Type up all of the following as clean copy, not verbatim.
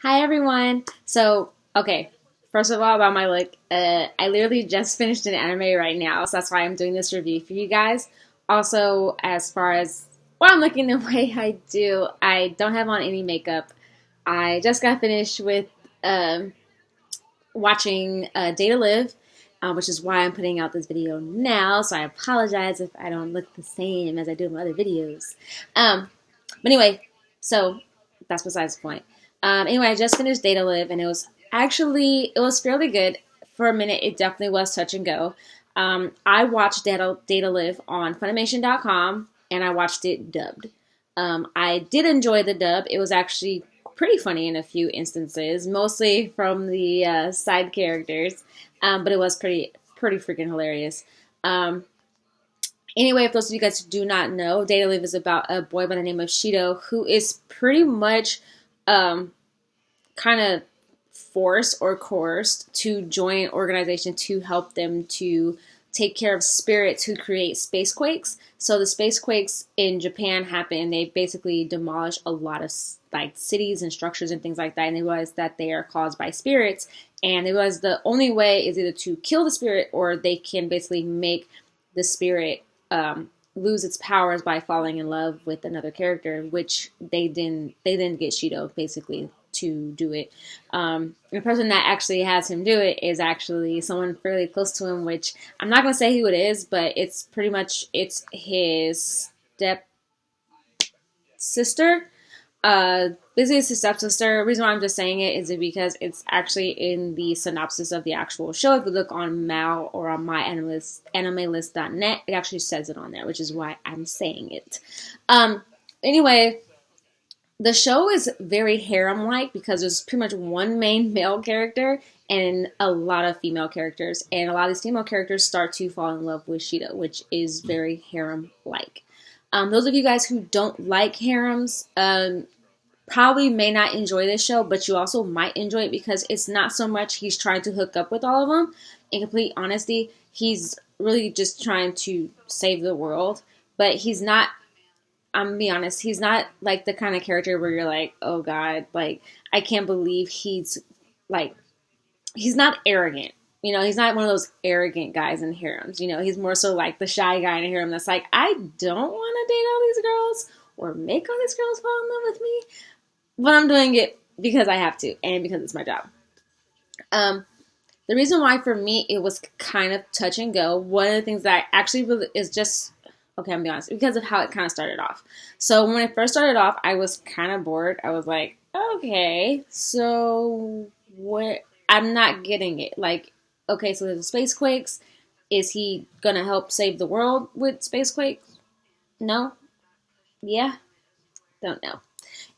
Hi everyone. Okay. First of all, about my look, I literally just finished an anime right now, so that's why I'm doing this review for you guys. Also, as far as why I'm looking the way I do, I don't have on any makeup. I just got finished with um, watching Day to Live, which is why I'm putting out this video now. So I apologize if I don't look the same as I do in my other videos. But anyway, so that's besides the point. Anyway, I just finished Data Live, and it was fairly good. For a minute, it definitely was touch and go. I watched Data Live on Funimation.com, and I watched it dubbed. I did enjoy the dub. It was actually pretty funny in a few instances, mostly from the side characters, but it was pretty freaking hilarious. Um, Anyway, if those of you guys who do not know, Data Live is about a boy by the name of Shido who is pretty much um, kind of forced or coerced to join an organization to help them to take care of spirits who create space quakes. So the space quakes in Japan happen and they basically demolish a lot of like cities and structures and things like that. And they realize that they are caused by spirits. And they realize the only way is either to kill the spirit or they can basically make the spirit lose its powers by falling in love with another character, which they didn't get Shido basically to do it. The person that actually has him do it is actually someone fairly close to him, which I'm not gonna say who it is, but it's pretty much it's his step sister. Basically, it's his stepsister. The reason why I'm just saying it is because it's actually in the synopsis of the actual show. If you look on Mal or on animelist.net, it actually says it on there, which is why I'm saying it. Anyway, the show is very harem-like because there's pretty much one main male character and a lot of female characters. And a lot of these female characters start to fall in love with Shido, which is very harem-like. Those of you guys who don't like harems, probably may not enjoy this show, but you also might enjoy it because it's not so much he's trying to hook up with all of them. In complete honesty, he's really just trying to save the world, but he's not. I'm gonna be honest, he's not like the kind of character where you're like, oh god, like I can't believe like he's not arrogant. He's not one of those arrogant guys in harems. He's more so like the shy guy in a harem that's like, I don't want to date all these girls or make all these girls fall in love with me, but I'm doing it because I have to and because it's my job. The reason why for me it was kind of touch and go, one of the things that actually really is just, okay, I'm gonna be honest, because of how it kind of started off. So when it first started off, I was kind of bored. I was like, okay, so what? I'm not getting it. Like, okay, so there's space quakes. Is he gonna help save the world with space quakes? No? Yeah? Don't know.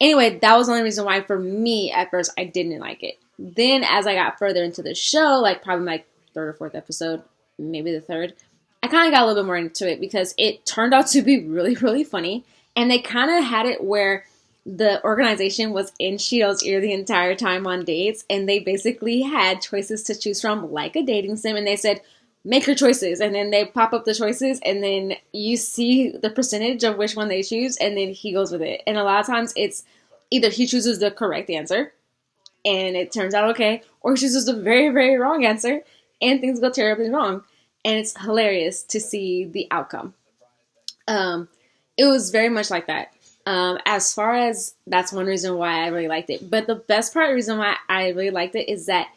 Anyway, that was the only reason why for me at first I didn't like it. Then as I got further into the show, like probably my third or fourth episode, maybe the third, I kind of got a little bit more into it because it turned out to be really, really funny. And they kind of had it where the organization was in Shido's ear the entire time on dates. And they basically had choices to choose from like a dating sim. And they said, make your choices. And then they pop up the choices. And then you see the percentage of which one they choose. And then he goes with it. And a lot of times it's either he chooses the correct answer and it turns out okay. Or he chooses the very, very wrong answer and things go terribly wrong. And it's hilarious to see the outcome. It was very much like that. As far as that's one reason why I really liked it. But the best part, reason why I really liked it is that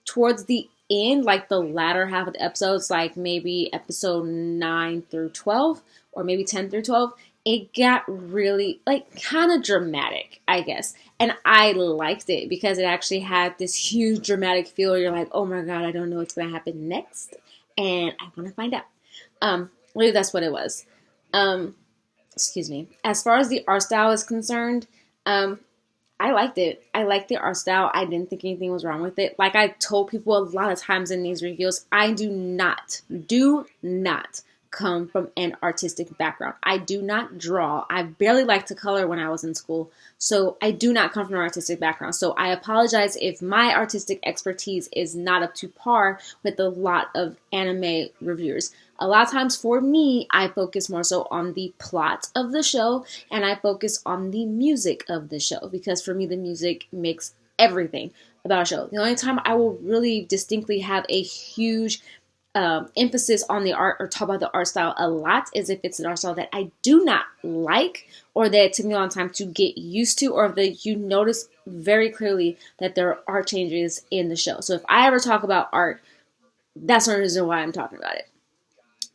towards the end, like the latter half of the episodes, like maybe episode 9 through 12, or maybe 10 through 12, it got really, like, kind of dramatic, I guess. And I liked it because it actually had this huge dramatic feel. You're like, oh my god, I don't know what's going to happen next. And I want to find out. Really, that's what it was. Excuse me. As far as the art style is concerned, I liked it. I liked the art style. I didn't think anything was wrong with it. Like I told people a lot of times in these reviews, I do not come from an artistic background. I do not draw. I barely liked to color when I was in school. So I do not come from an artistic background. So I apologize if my artistic expertise is not up to par with a lot of anime reviewers. A lot of times for me, I focus more so on the plot of the show and I focus on the music of the show because for me, the music makes everything about a show. The only time I will really distinctly have a huge emphasis on the art or talk about the art style a lot is if it's an art style that I do not like, or that it took me a long time to get used to, or that you notice very clearly that there are art changes in the show. So if I ever talk about art, that's the reason why I'm talking about it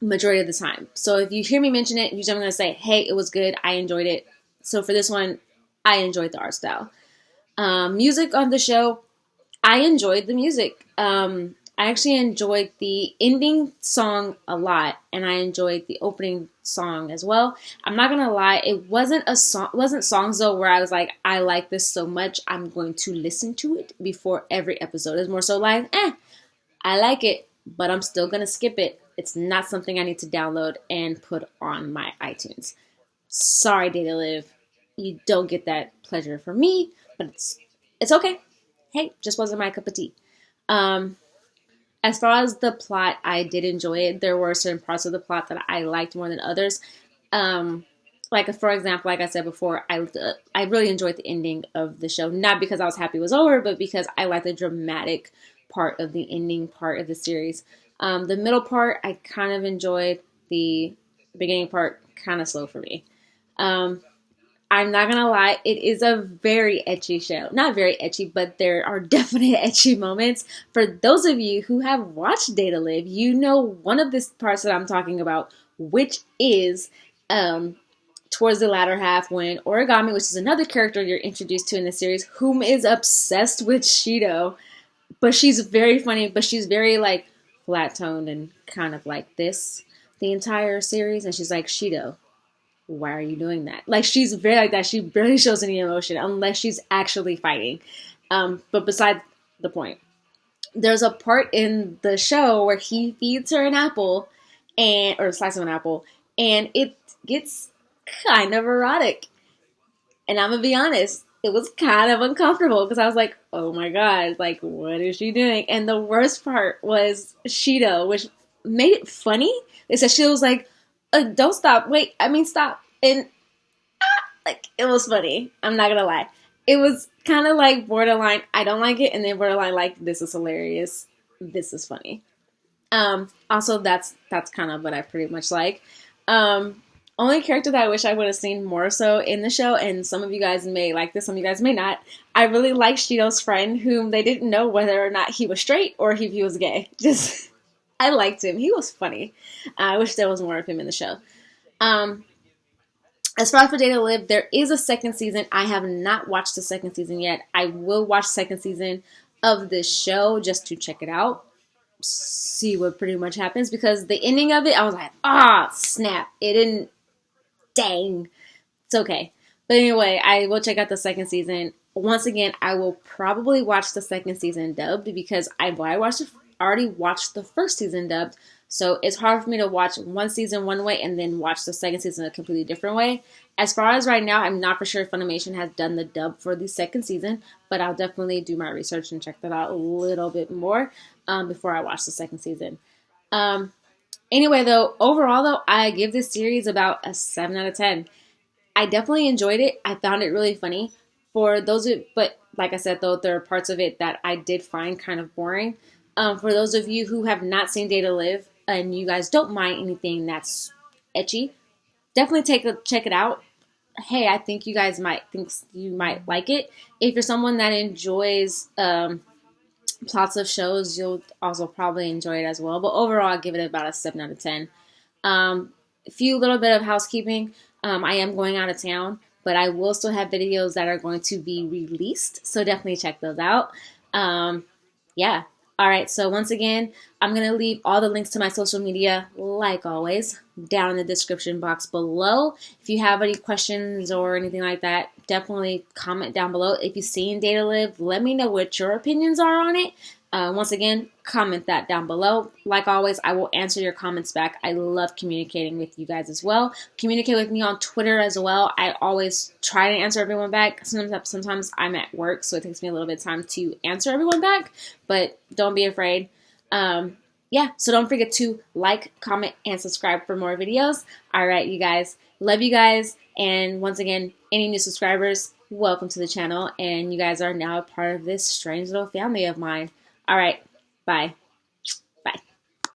majority of the time. So if you hear me mention it, usually I'm going to say, hey, it was good. I enjoyed it. So for this one, I enjoyed the art style. Music on the show, I enjoyed the music. I actually enjoyed the ending song a lot, and I enjoyed the opening song as well. I'm not gonna lie, it wasn't songs though where I was like, I like this so much, I'm going to listen to it before every episode. It's more so like, I like it, but I'm still gonna skip it. It's not something I need to download and put on my iTunes. Sorry, Data Live, you don't get that pleasure from me, but it's okay. Hey, just wasn't my cup of tea. As far as the plot, I did enjoy it. There were certain parts of the plot that I liked more than others. Like, for example, like I said before, I really enjoyed the ending of the show. Not because I was happy it was over, but because I liked the dramatic part of the ending part of the series. The middle part, I kind of enjoyed. The beginning part, kind of slow for me. I'm not gonna lie, it is a very ecchi show. Not very ecchi, but there are definite ecchi moments. For those of you who have watched Data Live, you know one of the parts that I'm talking about, which is towards the latter half when Origami, which is another character you're introduced to in the series, whom is obsessed with Shido. But she's very funny, but she's very like flat-toned and kind of like this the entire series. And she's like, Shido, why are you doing that? Like, she's very like that. She barely shows any emotion unless she's actually fighting. But beside the point, there's a part in the show where he feeds her an apple or a slice of an apple, and it gets kind of erotic. And I'm gonna be honest, it was kind of uncomfortable because I was like, oh my god, like, what is she doing? And the worst part was Shido, which made it funny. They said Shido was like, don't stop, wait, I mean stop. And like, it was funny. I'm not gonna lie. It was kind of like borderline, I don't like it, and then borderline like, this is hilarious. This is funny. Also, that's kind of what I pretty much like. Only character that I wish I would have seen more so in the show, and some of you guys may like this, some of you guys may not. I really like Shido's friend, whom they didn't know whether or not he was straight or if he was gay. Just, I liked him. He was funny. I wish there was more of him in the show. As far as for Data Live, there is a second season. I have not watched the second season yet. I will watch the second season of this show just to check it out. See what pretty much happens. Because the ending of it, I was like, snap. It didn't, dang. It's okay. But anyway, I will check out the second season. Once again, I will probably watch the second season dubbed because I already watched the first season dubbed. So it's hard for me to watch one season one way and then watch the second season a completely different way. As far as right now, I'm not for sure if Funimation has done the dub for the second season, but I'll definitely do my research and check that out a little bit more before I watch the second season. Anyway, though, overall, though, I give this series about a 7 out of 10. I definitely enjoyed it. I found it really funny. But like I said, though, there are parts of it that I did find kind of boring. For those of you who have not seen Data Live and you guys don't mind anything that's ecchi, definitely check it out. Hey, I think you guys might like it. If you're someone that enjoys plots of shows, you'll also probably enjoy it as well. But overall, I'll give it about a 7 out of 10. A few little bit of housekeeping. I am going out of town, but I will still have videos that are going to be released. So definitely check those out. Yeah. All right. So once again, I'm going to leave all the links to my social media, like always, down in the description box below. If you have any questions or anything like that, definitely comment down below. If you've seen Data Live, let me know what your opinions are on it. Once again, comment that down below. Like always, I will answer your comments back. I love communicating with you guys as well. Communicate with me on Twitter as well. I always try to answer everyone back. Sometimes I'm at work, so it takes me a little bit of time to answer everyone back, but don't be afraid. Yeah, so don't forget to like, comment, and subscribe for more videos. All right, you guys. Love you guys. And once again, any new subscribers, welcome to the channel, and you guys are now a part of this strange little family of mine. All right, bye.